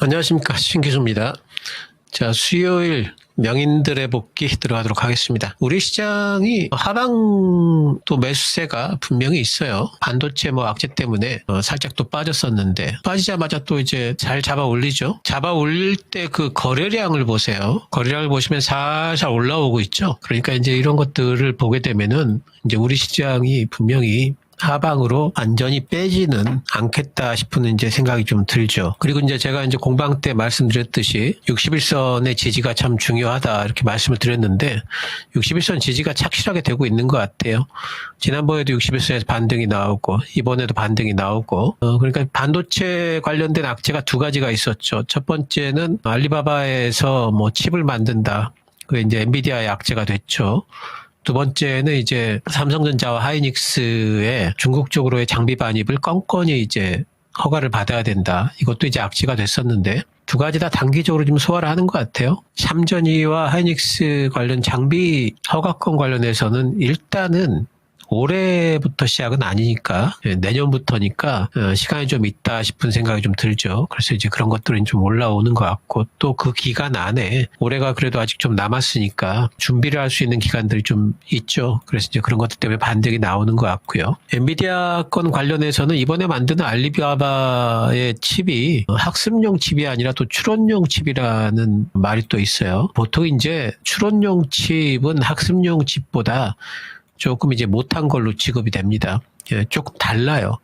안녕하십니까, 신기수입니다. 자, 수요일 명인들의 복귀 들어가도록 하겠습니다. 우리 시장이 하방도 매수세가 분명히 있어요. 반도체 악재 때문에 살짝 또 빠졌었는데, 빠지자마자 또 이제 잘 잡아 올리죠. 잡아 올릴 때 그 거래량을 보세요. 거래량을 보시면 살살 올라오고 있죠. 그러니까 이제 이런 것들을 보게 되면은 이제 우리 시장이 분명히 하방으로 완전히 빼지는 않겠다 싶은 이제 생각이 좀 들죠. 그리고 이제 제가 이제 공방 때 말씀드렸듯이 61선의 지지가 참 중요하다 이렇게 말씀을 드렸는데 61선 지지가 착실하게 되고 있는 것 같아요. 지난번에도 61선에서 반등이 나오고 이번에도 반등이 나오고 그러니까 반도체 관련된 악재가 두 가지가 있었죠. 첫 번째는 알리바바에서 뭐 칩을 만든다. 그게 이제 엔비디아의 악재가 됐죠. 두 번째는 이제 삼성전자와 하이닉스의 중국 쪽으로의 장비 반입을 건건히 이제 허가를 받아야 된다. 이것도 이제 악재가 됐었는데 두 가지 다 단기적으로 좀 소화를 하는 것 같아요. 삼전이와 하이닉스 관련 장비 허가권 관련해서는 일단은 올해부터 시작은 아니니까 내년부터니까 시간이 좀 있다 싶은 생각이 좀 들죠. 그래서 이제 그런 것들은 좀 올라오는 것 같고 또 그 기간 안에 올해가 그래도 아직 좀 남았으니까 준비를 할 수 있는 기간들이 좀 있죠. 그래서 이제 그런 것들 때문에 반등이 나오는 것 같고요. 엔비디아 건 관련해서는 이번에 만드는 알리바바의 칩이 학습용 칩이 아니라 또 추론용 칩이라는 말이 또 있어요. 보통 이제 추론용 칩은 학습용 칩보다 조금 이제 못한 걸로 취급이 됩니다. 조금 달라요.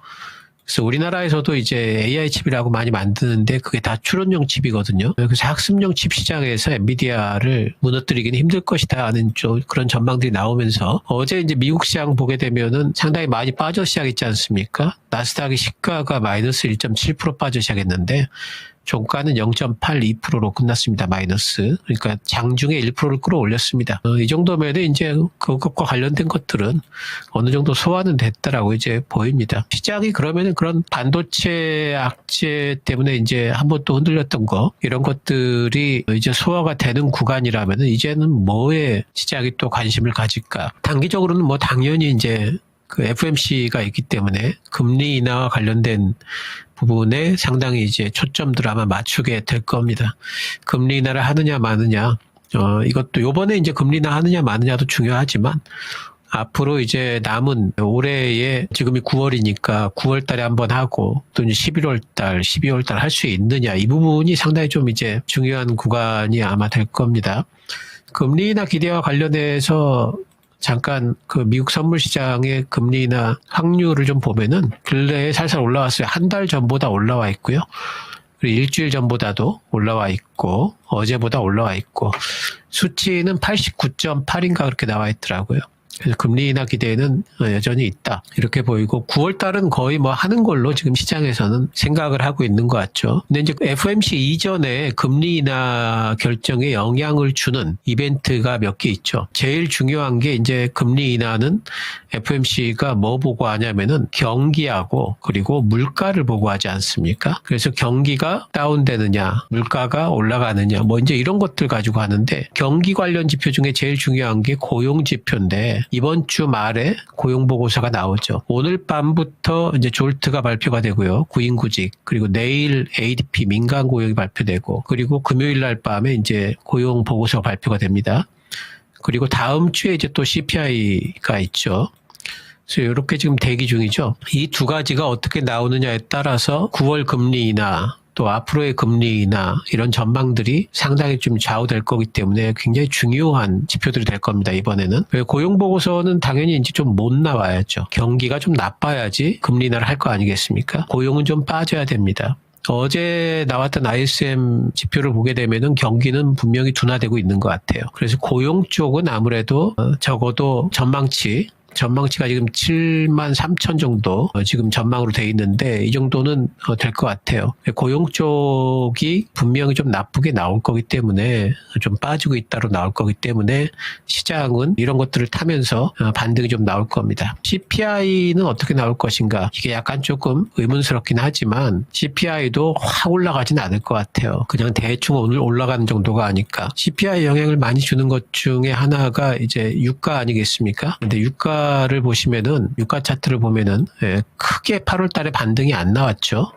그래서 우리나라에서도 이제 AI 칩이라고 많이 만드는데 그게 다 추론용 칩이거든요. 그래서 학습용 칩 시장에서 엔비디아를 무너뜨리기는 힘들 것이다 하는 좀 그런 전망들이 나오면서 어제 이제 미국 시장 보게 되면은 상당히 많이 빠져 시작했지 않습니까? 나스닥의 시가가 마이너스 1.7% 빠져 시작했는데 종가는 0.82%로 끝났습니다. 마이너스. 그러니까 장중에 1%를 끌어올렸습니다. 이 정도면 이제 그것과 관련된 것들은 어느 정도 소화는 됐다라고 이제 보입니다. 시장이 그러면은 그런 반도체 악재 때문에 이제 한번 또 흔들렸던 거 이런 것들이 이제 소화가 되는 구간이라면은 이제는 뭐에 시장이 또 관심을 가질까? 단기적으로는 뭐 당연히 이제 그 FOMC가 있기 때문에 금리 인하와 관련된 부분에 상당히 이제 초점들을 아마 맞추게 될 겁니다. 금리 인하를 하느냐 마느냐, 이것도 요번에 이제 금리 인하 하느냐 마느냐도 중요하지만 앞으로 이제 남은 올해에 지금이 9월이니까 9월 달에 한번 하고 또 이제 11월 달, 12월 달 할 수 있느냐 이 부분이 상당히 좀 이제 중요한 구간이 아마 될 겁니다. 금리 인하 기대와 관련해서 잠깐 그 미국 선물 시장의 금리나 확률을 좀 보면은 근래에 살살 올라왔어요. 한 달 전보다 올라와 있고요. 그리고 일주일 전보다도 올라와 있고 어제보다 올라와 있고 수치는 89.8인가 그렇게 나와 있더라고요. 그래서 금리 인하 기대는 여전히 있다. 이렇게 보이고 9월 달은 거의 뭐 하는 걸로 지금 시장에서는 생각을 하고 있는 것 같죠. 근데 이제 FOMC 이전에 금리 인하 결정에 영향을 주는 이벤트가 몇 개 있죠. 제일 중요한 게 이제 금리 인하는 FOMC가 뭐 보고 하냐면은 경기하고 그리고 물가를 보고 하지 않습니까? 그래서 경기가 다운되느냐, 물가가 올라가느냐, 뭐 이제 이런 것들 가지고 하는데 경기 관련 지표 중에 제일 중요한 게 고용 지표인데 이번 주 말에 고용 보고서가 나오죠. 오늘 밤부터 이제 졸트가 발표가 되고요. 구인구직 그리고 내일 ADP 민간 고용이 발표되고 그리고 금요일 날 밤에 이제 고용 보고서 발표가 됩니다. 그리고 다음 주에 이제 또 CPI가 있죠. 그래서 이렇게 지금 대기 중이죠. 이 두 가지가 어떻게 나오느냐에 따라서 9월 금리 인하 또 앞으로의 금리 인하 이런 전망들이 상당히 좀 좌우될 거기 때문에 굉장히 중요한 지표들이 될 겁니다. 이번에는. 고용 보고서는 당연히 이제 좀 못 나와야죠. 경기가 좀 나빠야지 금리 인하를 할 거 아니겠습니까? 고용은 좀 빠져야 됩니다. 어제 나왔던 ISM 지표를 보게 되면은 경기는 분명히 둔화되고 있는 것 같아요. 그래서 고용 쪽은 아무래도 적어도 전망치가 지금 7만 3천 정도 지금 전망으로 돼 있는데 이 정도는 될 것 같아요. 고용 쪽이 분명히 좀 나쁘게 나올 거기 때문에 좀 빠지고 있다로 나올 거기 때문에 시장은 이런 것들을 타면서 반등이 좀 나올 겁니다. CPI는 어떻게 나올 것인가 이게 약간 조금 의문스럽긴 하지만 CPI도 확 올라가지는 않을 것 같아요. 그냥 대충 오늘 올라가는 정도가 아니까 CPI 영향을 많이 주는 것 중에 하나가 이제 유가 아니겠습니까? 근데 유가를 보시면은 유가 차트를 보면은 크게 8월 달에 반등이 안 나왔죠.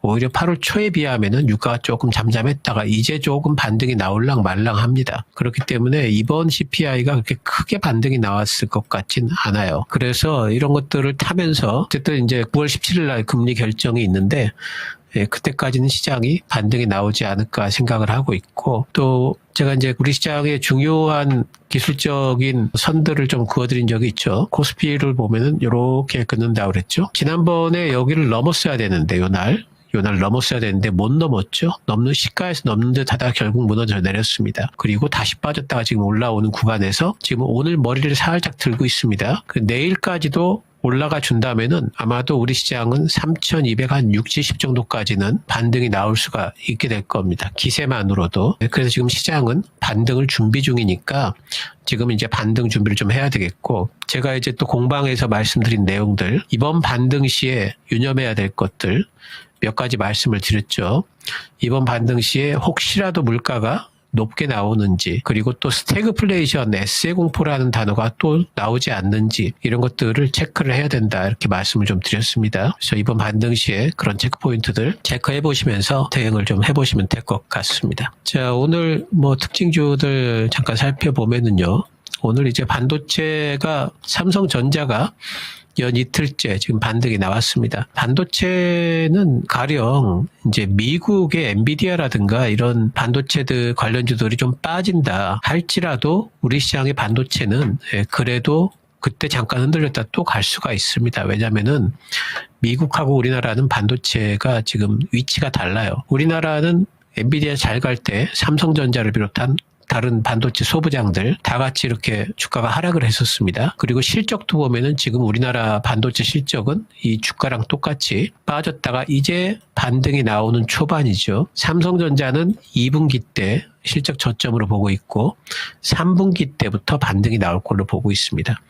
오히려 8월 초에 비하면은 유가가 조금 잠잠했다가 이제 조금 반등이 나올랑 말랑 합니다. 그렇기 때문에 이번 CPI가 그렇게 크게 반등이 나왔을 것 같진 않아요. 그래서 이런 것들을 타면서 어쨌든 이제 9월 17일 날 금리 결정이 있는데 그때까지는 시장이 반등이 나오지 않을까 생각을 하고 있고, 또 제가 이제 우리 시장의 중요한 기술적인 선들을 좀 그어드린 적이 있죠. 코스피를 보면은 이렇게 긋는다고 그랬죠. 지난번에 여기를 넘었어야 되는데 요날 넘었어야 되는데 못 넘었죠. 넘는 시가에서 넘는 듯 하다가 결국 무너져 내렸습니다. 그리고 다시 빠졌다가 지금 올라오는 구간에서 지금 오늘 머리를 살짝 들고 있습니다. 내일까지도 올라가 준다면은 아마도 우리 시장은 3,260, 70 정도까지는 반등이 나올 수가 있게 될 겁니다. 기세만으로도. 그래서 지금 시장은 반등을 준비 중이니까 지금 이제 반등 준비를 좀 해야 되겠고, 제가 이제 또 공방에서 말씀드린 내용들, 이번 반등 시에 유념해야 될 것들 몇 가지 말씀을 드렸죠. 이번 반등 시에 혹시라도 물가가 높게 나오는지, 그리고 또 스태그플레이션, S의 공포라는 단어가 또 나오지 않는지, 이런 것들을 체크를 해야 된다, 이렇게 말씀을 좀 드렸습니다. 그래서 이번 반등 시에 그런 체크 포인트들 체크해 보시면서 대응을 좀 해보시면 될 것 같습니다. 자, 오늘 특징주들 잠깐 살펴보면은요, 오늘 이제 반도체가 삼성전자가 연 이틀째 지금 반등이 나왔습니다. 반도체는 가령 이제 미국의 엔비디아라든가 이런 반도체들 관련주들이 좀 빠진다 할지라도 우리 시장의 반도체는 그래도 그때 잠깐 흔들렸다 또 갈 수가 있습니다. 왜냐면은 미국하고 우리나라는 반도체가 지금 위치가 달라요. 우리나라는 엔비디아 잘 갈 때 삼성전자를 비롯한 다른 반도체 소부장들 다 같이 이렇게 주가가 하락을 했었습니다. 그리고 실적도 보면은 지금 우리나라 반도체 실적은 이 주가랑 똑같이 빠졌다가 이제 반등이 나오는 초반이죠. 삼성전자는 2분기 때 실적 저점으로 보고 있고 3분기 때부터 반등이 나올 걸로 보고 있습니다.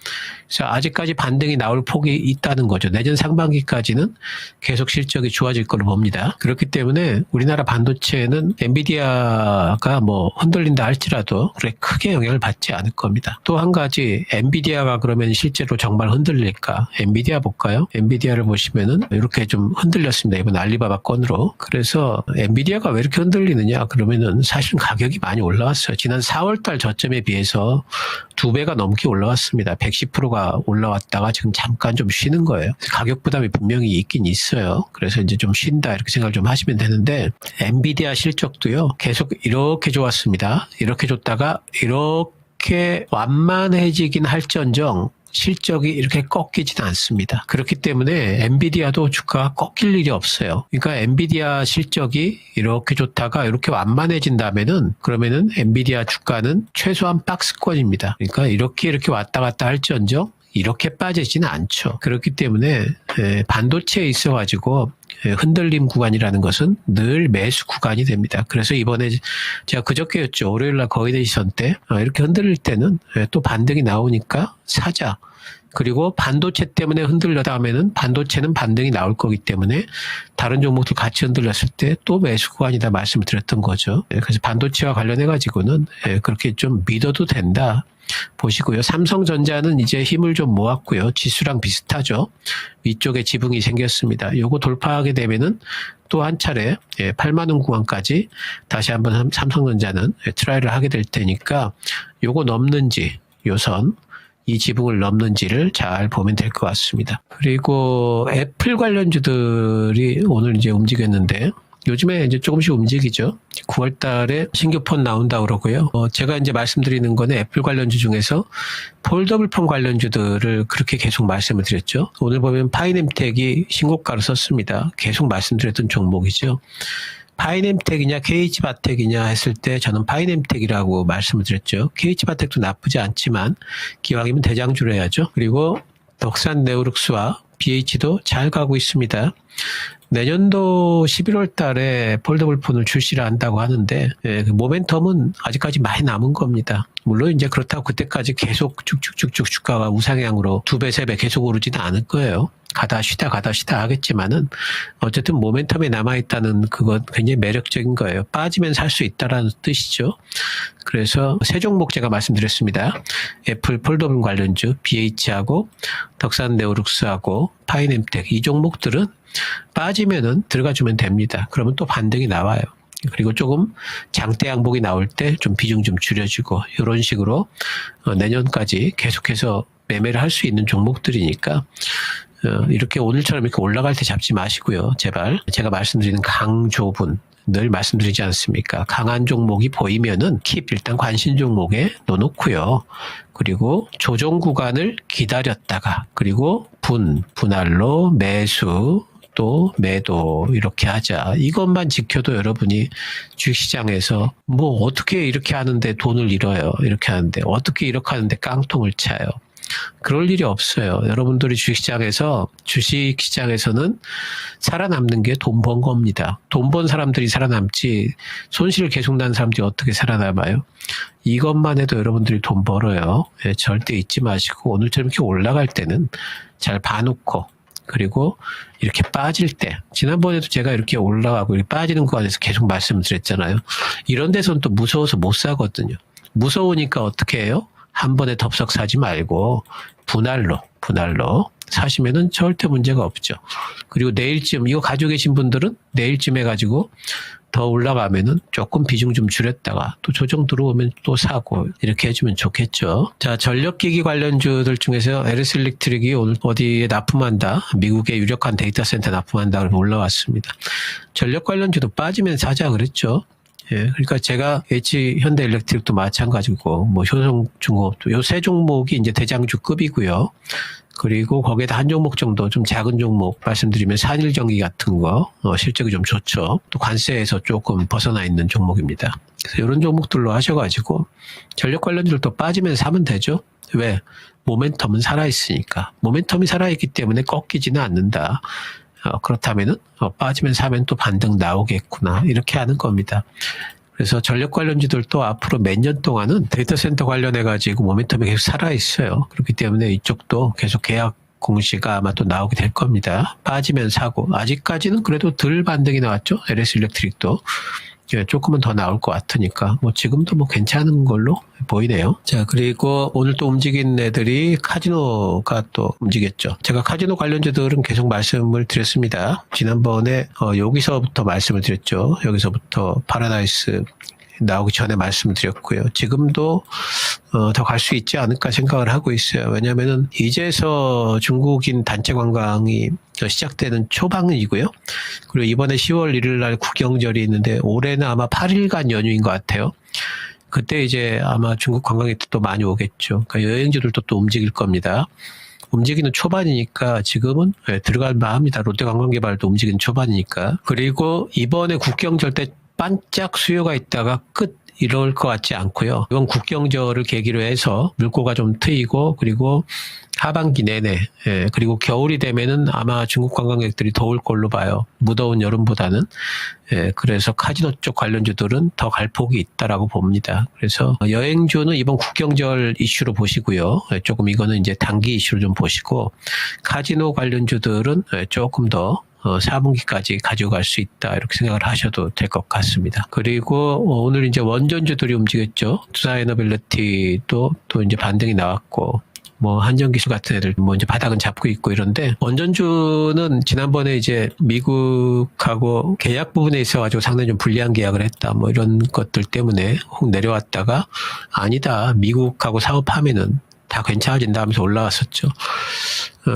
그래서 아직까지 반등이 나올 폭이 있다는 거죠. 내년 상반기까지는 계속 실적이 좋아질 걸로 봅니다. 그렇기 때문에 우리나라 반도체는 엔비디아가 흔들린다 할지라도 그렇게 크게 영향을 받지 않을 겁니다. 또 한 가지, 엔비디아가 그러면 실제로 정말 흔들릴까? 엔비디아 볼까요? 엔비디아를 보시면은 이렇게 좀 흔들렸습니다. 이번 알리바바 건으로. 그래서 엔비디아가 왜 이렇게 흔들리느냐? 그러면은 사실 가격이 많이 올라왔어요. 지난 4월달 저점에 비해서 2배가 넘게 올라왔습니다. 110%가 올라왔다가 지금 잠깐 좀 쉬는 거예요. 가격 부담이 분명히 있긴 있어요. 그래서 이제 좀 쉰다 이렇게 생각을 좀 하시면 되는데, 엔비디아 실적도요 계속 이렇게 좋았습니다. 이렇게 좋다가 이렇게 완만해지긴 할지언정 실적이 이렇게 꺾이지는 않습니다. 그렇기 때문에 엔비디아도 주가가 꺾일 일이 없어요. 그러니까 엔비디아 실적이 이렇게 좋다가 이렇게 완만해진다면은 그러면은 엔비디아 주가는 최소한 박스권입니다. 그러니까 이렇게 왔다 갔다 할지언정 이렇게 빠지지는 않죠. 그렇기 때문에 반도체에 있어가지고 흔들림 구간이라는 것은 늘 매수 구간이 됩니다. 그래서 이번에 제가 그저께였죠. 월요일날 거의 시선 때 이렇게 흔들릴 때는 또 반등이 나오니까 사자. 그리고 반도체 때문에 흔들려다 하면은 반도체는 반등이 나올 거기 때문에 다른 종목들 같이 흔들렸을 때 또 매수 구간이다 말씀을 드렸던 거죠. 그래서 반도체와 관련해 가지고는 그렇게 좀 믿어도 된다 보시고요. 삼성전자는 이제 힘을 좀 모았고요. 지수랑 비슷하죠. 위쪽에 지붕이 생겼습니다. 요거 돌파하게 되면은 또 한 차례 8만 원 구간까지 다시 한번 삼성전자는 트라이를 하게 될 테니까 요거 넘는지 요선 이 지붕을 넘는지를 잘 보면 될 것 같습니다. 그리고 애플 관련주들이 오늘 이제 움직였는데 요즘에 이제 조금씩 움직이죠. 9월 달에 신규 폰 나온다고 그러고요. 제가 이제 말씀드리는 거는 애플 관련주 중에서 폴더블 폰 관련주들을 그렇게 계속 말씀을 드렸죠. 오늘 보면 파이nem텍이 신고가를 썼습니다. 계속 말씀드렸던 종목이죠. 파이nem텍이냐 KH바텍이냐 했을 때 저는 파이nem텍이라고 말씀을 드렸죠. KH바텍도 나쁘지 않지만 기왕이면 대장주를 해야죠. 그리고 덕산 네오룩스와 BH도 잘 가고 있습니다. 내년도 11월 달에 폴더블 폰을 출시를 한다고 하는데 그 모멘텀은 아직까지 많이 남은 겁니다. 물론 이제 그렇다고 그때까지 계속 쭉쭉쭉쭉 주가가 우상향으로 2배, 3배 계속 오르지는 않을 거예요. 가다 쉬다 하겠지만은 어쨌든 모멘텀에 남아있다는 그건 굉장히 매력적인 거예요. 빠지면 살 수 있다라는 뜻이죠. 그래서 세 종목 제가 말씀드렸습니다. 애플 폴더블 관련주 BH하고 덕산 네오룩스하고 파이nem텍 이 종목들은 빠지면은 들어가주면 됩니다. 그러면 또 반등이 나와요. 그리고 조금 장대 양봉이 나올 때 좀 비중 좀 줄여주고 이런 식으로 내년까지 계속해서 매매를 할 수 있는 종목들이니까 이렇게 오늘처럼 이렇게 올라갈 때 잡지 마시고요. 제발 제가 말씀드리는 강조분 늘 말씀드리지 않습니까? 강한 종목이 보이면은 킵 일단 관심 종목에 넣어놓고요. 그리고 조정 구간을 기다렸다가 그리고 분할로 매수 또 매도 이렇게 하자. 이것만 지켜도 여러분이 주식시장에서 뭐 어떻게 이렇게 하는데 돈을 잃어요. 이렇게 하는데 어떻게 이렇게 하는데 깡통을 차요. 그럴 일이 없어요. 여러분들이 주식시장에서는 살아남는 게 돈 번 겁니다. 돈 번 사람들이 살아남지 손실을 계속 난 사람들이 어떻게 살아남아요? 이것만 해도 여러분들이 돈 벌어요. 예, 절대 잊지 마시고 오늘처럼 이렇게 올라갈 때는 잘 봐놓고 그리고 이렇게 빠질 때 지난번에도 제가 이렇게 올라가고 이렇게 빠지는 구간에서 계속 말씀을 드렸잖아요. 이런 데서는 또 무서워서 못 사거든요. 무서우니까 어떻게 해요? 한 번에 덥석 사지 말고 분할로 사시면은 절대 문제가 없죠. 그리고 내일쯤 이거 가지고 계신 분들은 내일쯤 해가지고 더 올라가면은 조금 비중 좀 줄였다가 또 조정 들어오면 또 사고 이렇게 해주면 좋겠죠. 자, 전력기기 관련주들 중에서 LS 일렉트릭이 오늘 어디에 납품한다. 미국의 유력한 데이터 센터 납품한다. 그러면 올라왔습니다. 전력 관련주도 빠지면 사자 그랬죠. 예, 그러니까 제가 현대 일렉트릭도 마찬가지고 뭐 효성중공업도 요 세 종목이 이제 대장주급이고요. 그리고 거기에다 한 종목 정도 좀 작은 종목 말씀드리면 산일전기 같은 거 실적이 좀 좋죠. 또 관세에서 조금 벗어나 있는 종목입니다. 그래서 이런 종목들로 하셔가지고 전력 관련주들도 빠지면 사면 되죠. 왜? 모멘텀은 살아있으니까. 모멘텀이 살아있기 때문에 꺾이지는 않는다. 그렇다면은 빠지면 사면 또 반등 나오겠구나 이렇게 하는 겁니다. 그래서 전력 관련주들도 앞으로 몇 년 동안은 데이터 센터 관련해 가지고 모멘텀이 계속 살아 있어요. 그렇기 때문에 이쪽도 계속 계약 공시가 아마 또 나오게 될 겁니다. 빠지면 사고 아직까지는 그래도 덜 반등이 나왔죠. LS 일렉트릭도. 조금은 더 나올 것 같으니까 뭐 지금도 뭐 괜찮은 걸로 보이네요. 자, 그리고 오늘 또 움직인 애들이 카지노가 또 움직였죠. 제가 카지노 관련주들은 계속 말씀을 드렸습니다. 지난번에 여기서부터 말씀을 드렸죠. 여기서부터 파라다이스 나오기 전에 말씀을 드렸고요. 지금도 더 갈 수 있지 않을까 생각을 하고 있어요. 왜냐하면은 이제서 중국인 단체 관광이 시작되는 초반이고요. 그리고 이번에 10월 1일 날 국경절이 있는데 올해는 아마 8일간 연휴인 것 같아요. 그때 이제 아마 중국 관광객도 또 많이 오겠죠. 그러니까 여행지들도 또 움직일 겁니다. 움직이는 초반이니까 지금은 들어갈 만합니다. 롯데관광개발도 움직이는 초반이니까. 그리고 이번에 국경절 때 반짝 수요가 있다가 끝 이럴 것 같지 않고요. 이번 국경절을 계기로 해서 물꼬가 좀 트이고 그리고 하반기 내내 그리고 겨울이 되면은 아마 중국 관광객들이 더 올 걸로 봐요. 무더운 여름보다는. 그래서 카지노 쪽 관련주들은 더 갈 폭이 있다라고 봅니다. 그래서 여행주는 이번 국경절 이슈로 보시고요. 조금 이거는 이제 단기 이슈로 좀 보시고 카지노 관련주들은 조금 더 4분기까지 가져갈 수 있다 이렇게 생각을 하셔도 될 것 같습니다. 그리고 오늘 이제 원전주들이 움직였죠. 투자에너빌리티도 또 이제 반등이 나왔고 뭐 한전기술 같은 애들 뭐 이제 바닥은 잡고 있고 이런데 원전주는 지난번에 이제 미국하고 계약 부분에 있어가지고 상당히 좀 불리한 계약을 했다 뭐 이런 것들 때문에 혹 내려왔다가 아니다 미국하고 사업하면은 다 괜찮아진다 하면서 올라왔었죠.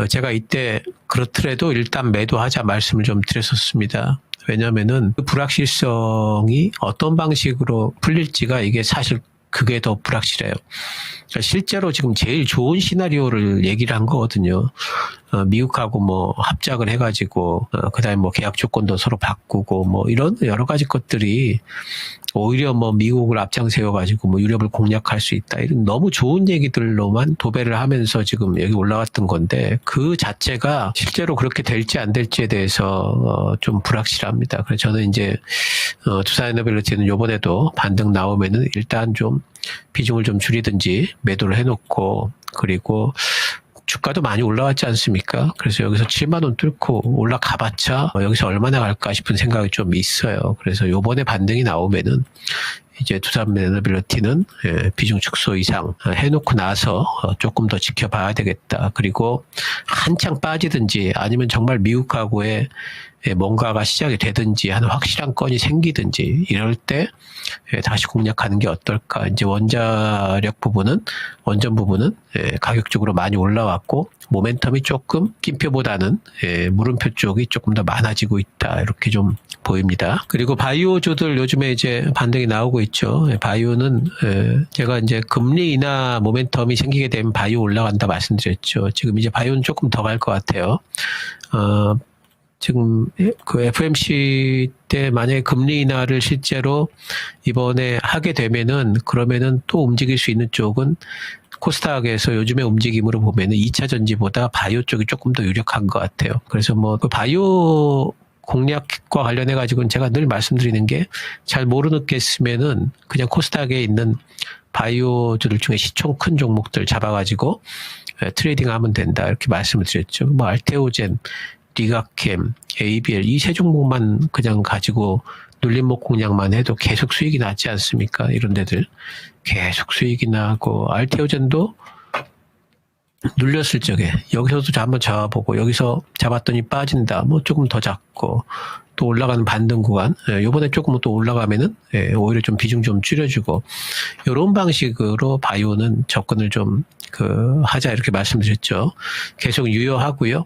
제가 이때 그렇더라도 일단 매도하자 말씀을 좀 드렸었습니다. 왜냐면은 그 불확실성이 어떤 방식으로 풀릴지가 이게 사실 그게 더 불확실해요. 그러니까 실제로 지금 제일 좋은 시나리오를 얘기를 한 거거든요. 미국하고 뭐 합작을 해가지고 그다음에 뭐 계약 조건도 서로 바꾸고 뭐 이런 여러 가지 것들이 오히려 뭐 미국을 앞장세워가지고 뭐 유럽을 공략할 수 있다 이런 너무 좋은 얘기들로만 도배를 하면서 지금 여기 올라왔던 건데 그 자체가 실제로 그렇게 될지 안 될지에 대해서 좀 불확실합니다. 그래서 저는 이제 투자에너빌리티는 요번에도 반등 나오면은 일단 좀 비중을 좀 줄이든지 매도를 해놓고 그리고 주가도 많이 올라왔지 않습니까? 그래서 여기서 7만 원 뚫고 올라가봤자 여기서 얼마나 갈까 싶은 생각이 좀 있어요. 그래서 요번에 반등이 나오면은 이제 두산 매너빌리티는 비중 축소 이상 해놓고 나서 조금 더 지켜봐야 되겠다. 그리고 한창 빠지든지 아니면 정말 미국하고의 뭔가가 시작이 되든지 하는 확실한 건이 생기든지 이럴 때 다시 공략하는 게 어떨까. 이제 원전 부분은 가격적으로 많이 올라왔고 모멘텀이 조금 낌표보다는 물음표 쪽이 조금 더 많아지고 있다. 이렇게 좀 보입니다. 그리고 바이오주들 요즘에 이제 반등이 나오고 있죠. 바이오는 제가 이제 금리 인하 모멘텀이 생기게 되면 바이오 올라간다 말씀드렸죠. 지금 이제 바이오는 조금 더 갈 것 같아요. 지금 그 FMC 때 만약에 금리 인하를 실제로 이번에 하게 되면은 그러면은 또 움직일 수 있는 쪽은 코스닥에서 요즘의 움직임으로 보면은 2차 전지보다 바이오 쪽이 조금 더 유력한 것 같아요. 그래서 뭐 그 바이오 공략과 관련해 가지고는 제가 늘 말씀드리는 게 잘 모르겠으면은 그냥 코스닥에 있는 바이오주들 중에 시총 큰 종목들 잡아가지고 트레이딩하면 된다 이렇게 말씀을 드렸죠. 뭐 알테오젠, 리가캠, ABL 이 세 종목만 그냥 가지고 눌림목 공략만 해도 계속 수익이 나지 않습니까? 이런 데들 계속 수익이 나고 알테오젠도 눌렸을 적에 여기서도 한번 잡아보고 여기서 잡았더니 빠진다. 뭐 조금 더 잡고 또 올라가는 반등 구간 요번에 조금 또 올라가면은 오히려 좀 비중 좀 줄여주고 이런 방식으로 바이오는 접근을 좀 하자 이렇게 말씀드렸죠. 계속 유효하고요.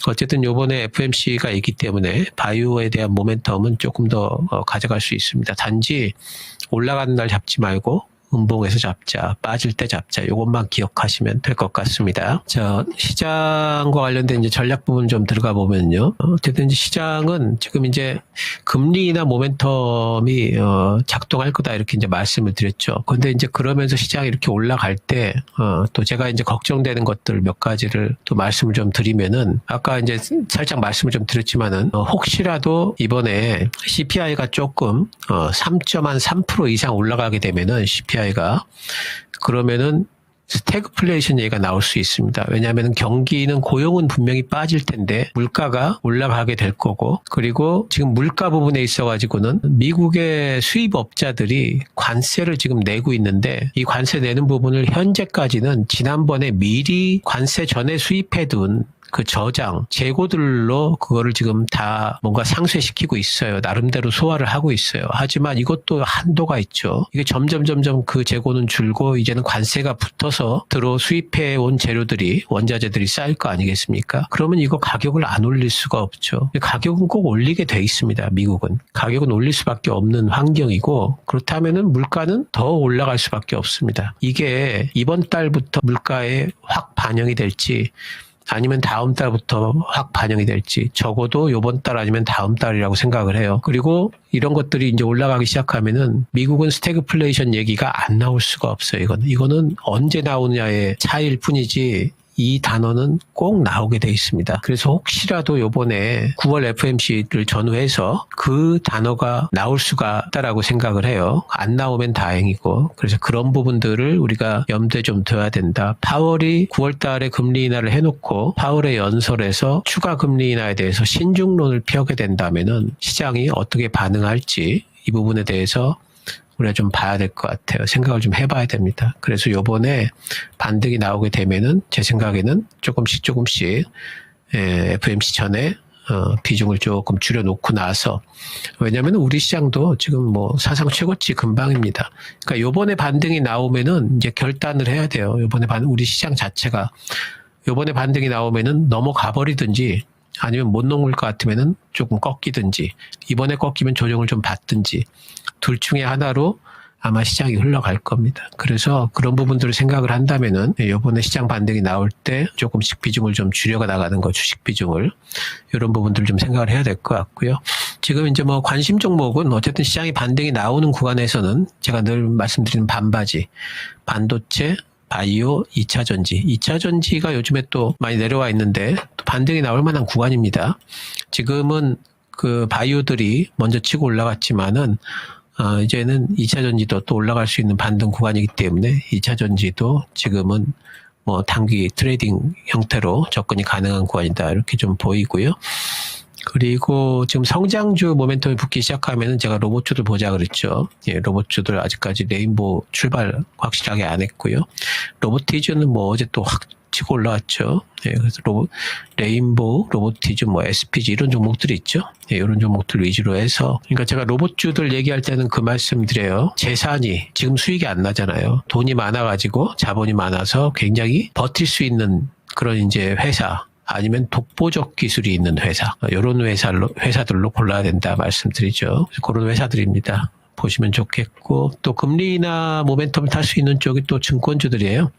어쨌든 요번에 FMC가 있기 때문에 바이오에 대한 모멘텀은 조금 더 가져갈 수 있습니다. 단지 올라가는 날 잡지 말고 음봉에서 잡자, 빠질 때 잡자, 이것만 기억하시면 될 것 같습니다. 자, 시장과 관련된 이제 전략 부분 좀 들어가 보면요. 어쨌든 이제 시장은 지금 이제 금리나 모멘텀이 작동할 거다 이렇게 이제 말씀을 드렸죠. 근데 이제 그러면서 시장이 이렇게 올라갈 때, 또 제가 이제 걱정되는 것들 몇 가지를 또 말씀을 좀 드리면은 아까 이제 살짝 말씀을 좀 드렸지만은 혹시라도 이번에 CPI가 조금 3.3% 이상 올라가게 되면은 CPI가 그러면은 스태그플레이션 얘기가 나올 수 있습니다. 왜냐하면 경기는 고용은 분명히 빠질 텐데 물가가 올라가게 될 거고 그리고 지금 물가 부분에 있어가지고는 미국의 수입업자들이 관세를 지금 내고 있는데 이 관세 내는 부분을 현재까지는 지난번에 미리 관세 전에 수입해둔 그 저장, 재고들로 그거를 지금 다 뭔가 상쇄시키고 있어요. 나름대로 소화를 하고 있어요. 하지만 이것도 한도가 있죠. 이게 점점 그 재고는 줄고 이제는 관세가 붙어서 수입해온 재료들이, 원자재들이 쌓일 거 아니겠습니까? 그러면 이거 가격을 안 올릴 수가 없죠. 가격은 꼭 올리게 돼 있습니다. 미국은. 가격은 올릴 수밖에 없는 환경이고 그렇다면은 물가는 더 올라갈 수밖에 없습니다. 이게 이번 달부터 물가에 확 반영이 될지 아니면 다음 달부터 확 반영이 될지 적어도 이번 달 아니면 다음 달이라고 생각을 해요. 그리고 이런 것들이 이제 올라가기 시작하면은 미국은 스태그플레이션 얘기가 안 나올 수가 없어요. 이거는 언제 나오느냐의 차이일 뿐이지 이 단어는 꼭 나오게 돼 있습니다. 그래서 혹시라도 요번에 9월 FMC를 전후해서 그 단어가 나올 수가 있다라고 생각을 해요. 안 나오면 다행이고 그래서 그런 부분들을 우리가 염두에 좀 둬야 된다. 파월이 9월 달에 금리 인하를 해놓고 파월의 연설에서 추가 금리 인하에 대해서 신중론을 펴게 된다면은 시장이 어떻게 반응할지 이 부분에 대해서 우리가 좀 봐야 될 것 같아요. 생각을 좀 해봐야 됩니다. 그래서 요번에 반등이 나오게 되면은 제 생각에는 조금씩 FMC 전에 비중을 조금 줄여놓고 나서 왜냐하면 우리 시장도 지금 뭐 사상 최고치 근방입니다. 그러니까 요번에 반등이 나오면은 이제 결단을 해야 돼요. 우리 시장 자체가 요번에 반등이 나오면은 넘어가 버리든지 아니면 못 넘을 것 같으면은 조금 꺾이든지 이번에 꺾이면 조정을 좀 받든지 둘 중에 하나로 아마 시장이 흘러갈 겁니다. 그래서 그런 부분들을 생각을 한다면은 이번에 시장 반등이 나올 때 조금씩 비중을 좀 줄여가 나가는 거 주식 비중을 이런 부분들을 좀 생각을 해야 될 것 같고요. 지금 이제 뭐 관심 종목은 어쨌든 시장이 반등이 나오는 구간에서는 제가 늘 말씀드리는 반바지, 반도체, 바이오, 2차 전지. 2차 전지가 요즘에 또 많이 내려와 있는데 또 반등이 나올 만한 구간입니다. 지금은 그 바이오들이 먼저 치고 올라갔지만은 이제는 2차 전지도 또 올라갈 수 있는 반등 구간이기 때문에 2차 전지도 지금은 뭐 단기 트레이딩 형태로 접근이 가능한 구간이다 이렇게 좀 보이고요. 그리고 지금 성장주 모멘텀이 붙기 시작하면은 제가 로봇주들 보자 그랬죠. 예, 로봇주들 아직까지 레인보우 출발 확실하게 안 했고요. 로보티즈는 뭐 어제 또 확 치고 올라왔죠. 예, 그래서 레인보우, 로보티즈, 뭐 SPG 이런 종목들이 있죠. 예, 이런 종목들 위주로 해서 그러니까 제가 로봇주들 얘기할 때는 그 말씀 드려요. 재산이 지금 수익이 안 나잖아요. 돈이 많아가지고 자본이 많아서 굉장히 버틸 수 있는 그런 이제 회사. 아니면 독보적 기술이 있는 회사, 이런 회사들로 골라야 된다 말씀드리죠. 그런 회사들입니다. 보시면 좋겠고, 또 금리나 모멘텀을 탈 수 있는 쪽이 또 증권주들이에요.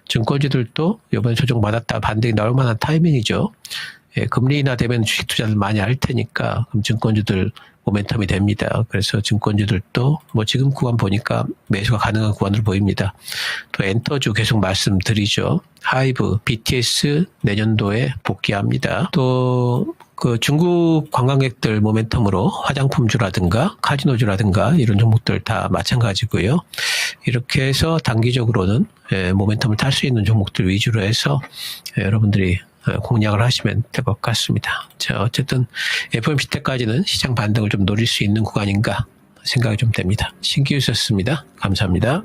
증권주들도 이번에 조정받았다 반등이 나올 만한 타이밍이죠. 예, 금리 인하되면 주식 투자를 많이 할 테니까 그럼 증권주들 모멘텀이 됩니다. 그래서 증권주들도 뭐 지금 구간 보니까 매수가 가능한 구간으로 보입니다. 또 엔터주 계속 말씀드리죠. 하이브, BTS 내년도에 복귀합니다. 또 그 중국 관광객들 모멘텀으로 화장품주라든가 카지노주라든가 이런 종목들 다 마찬가지고요. 이렇게 해서 단기적으로는 모멘텀을 탈 수 있는 종목들 위주로 해서 여러분들이 공략을 하시면 될 것 같습니다. 자, 어쨌든 FOMC 때까지는 시장 반등을 좀 노릴 수 있는 구간인가 생각이 좀 됩니다. 신기우였습니다. 감사합니다.